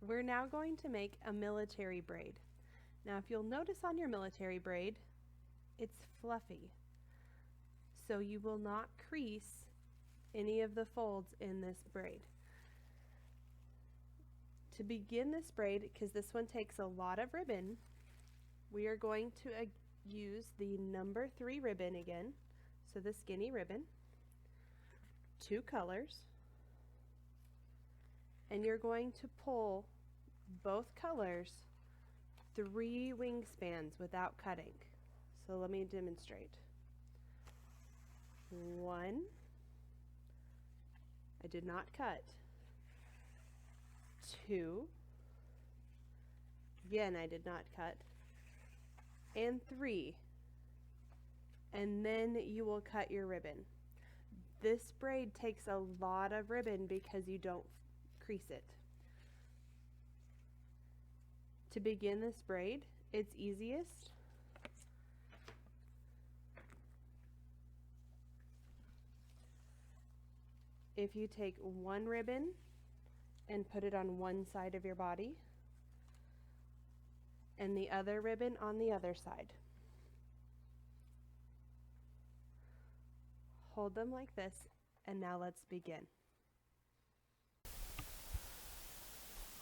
We're now going to make a military braid. Now if you'll notice on your military braid, it's fluffy. So you will not crease any of the folds in this braid. To begin this braid, because this one takes a lot of ribbon, we are going to use the number 3 ribbon again, so the skinny ribbon, 2 colors, and you're going to pull both colors 3 wingspans without cutting. So let me demonstrate. 1, I did not cut. 2, again I did not cut. And 3, and then you will cut your ribbon. This braid takes a lot of ribbon because you don't crease it. To begin this braid, it's easiest if you take one ribbon and put it on one side of your body and the other ribbon on the other side. Hold them like this, and now let's begin.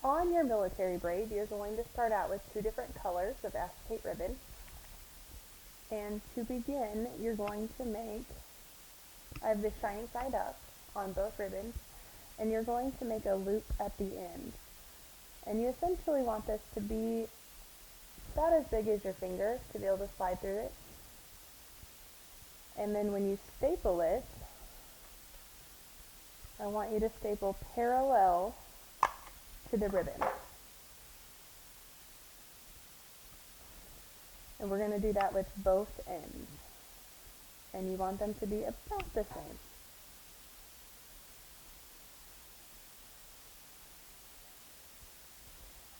On your military braid, you're going to start out with 2 different colors of acetate ribbon. And to begin, you're going to make, I have the shiny side up on both ribbons, and you're going to make a loop at the end. And you essentially want this to be about as big as your finger to be able to slide through it. And then when you staple it, I want you to staple parallel to the ribbon. And we're going to do that with both ends. And you want them to be about the same.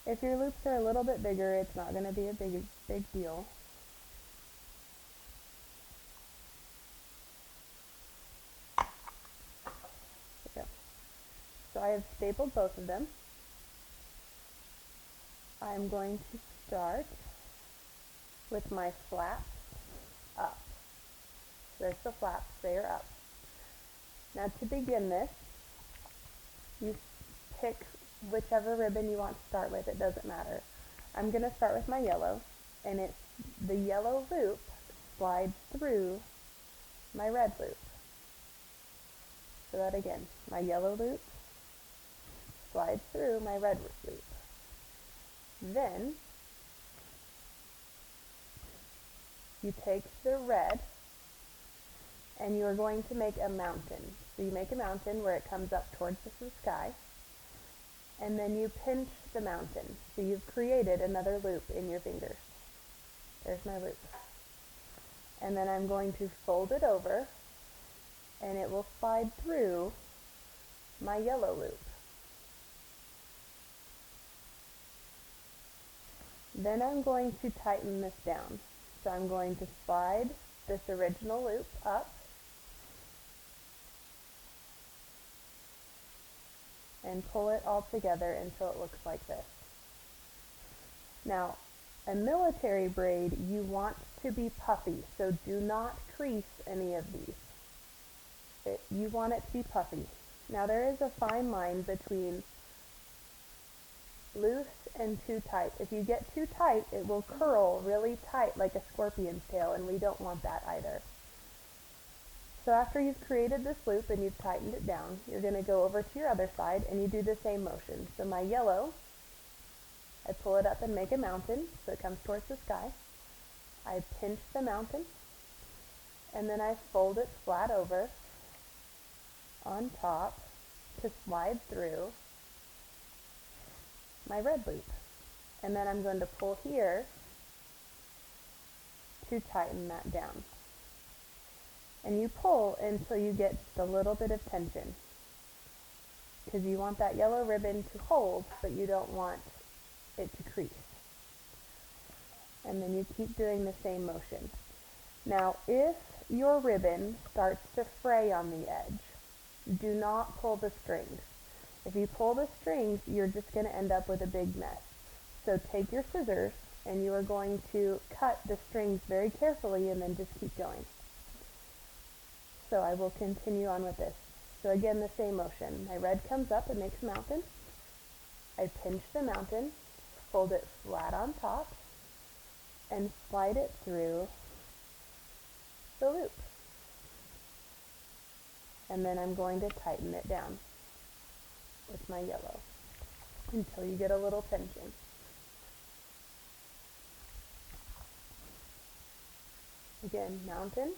If your loops are a little bit bigger, it's not going to be a big deal. There we go. So I have stapled both of them. I'm going to start with my flaps up. There's the flaps, they are up. Now to begin this, you pick whichever ribbon you want to start with, it doesn't matter. I'm going to start with my yellow, and it's the yellow loop slides through my red loop. So that again, my yellow loop slides through my red loop. Then you take the red and you are going to make a mountain. So you make a mountain where it comes up towards the sky, and then you pinch the mountain. So you've created another loop in your fingers. There's my loop. And then I'm going to fold it over, and it will slide through my yellow loop. Then I'm going to tighten this down. So I'm going to slide this original loop up and pull it all together until it looks like this. Now, a military braid, you want to be puffy, so do not crease any of these. You want it to be puffy. Now there is a fine line between loose and too tight. If you get too tight, it will curl really tight like a scorpion's tail, and we don't want that either. So after you've created this loop and you've tightened it down, you're going to go over to your other side and you do the same motion. So my yellow, I pull it up and make a mountain so it comes towards the sky. I pinch the mountain, and then I fold it flat over on top to slide through my red loop. And then I'm going to pull here to tighten that down. And you pull until you get just a little bit of tension, because you want that yellow ribbon to hold, but you don't want it to crease. And then you keep doing the same motion. Now, if your ribbon starts to fray on the edge, do not pull the strings. If you pull the strings, you're just going to end up with a big mess. So take your scissors and you are going to cut the strings very carefully and then just keep going. So I will continue on with this. So again, the same motion. My red comes up and makes a mountain. I pinch the mountain, fold it flat on top, and slide it through the loop. And then I'm going to tighten it down with my yellow until you get a little tension. Again, mountain,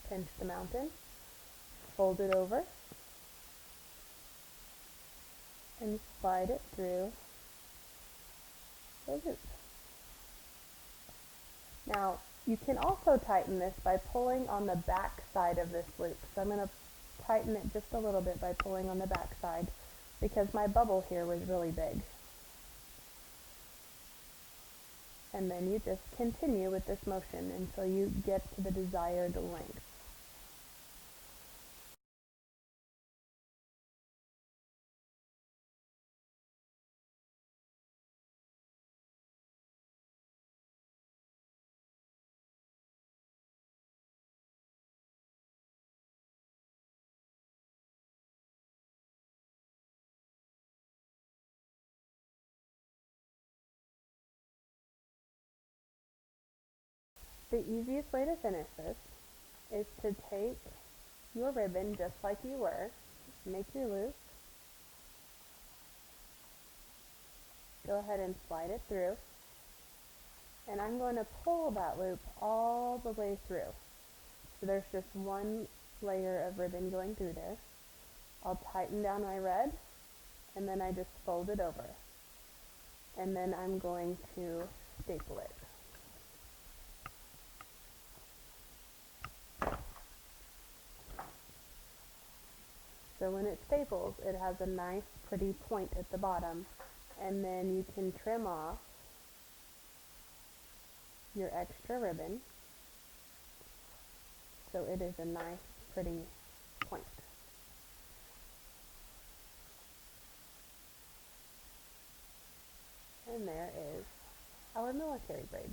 pinch the mountain, fold it over, and slide it through the loop. Now, you can also tighten this by pulling on the back side of this loop. So I'm going to tighten it just a little bit by pulling on the back side because my bubble here was really big. And then you just continue with this motion until you get to the desired length. The easiest way to finish this is to take your ribbon just like you were, make your loop, go ahead and slide it through, and I'm going to pull that loop all the way through. So there's just one layer of ribbon going through there. I'll tighten down my red, and then I just fold it over. And then I'm going to staple it. So when it staples, it has a nice pretty point at the bottom, and then you can trim off your extra ribbon so it is a nice pretty point. And there is our military braid.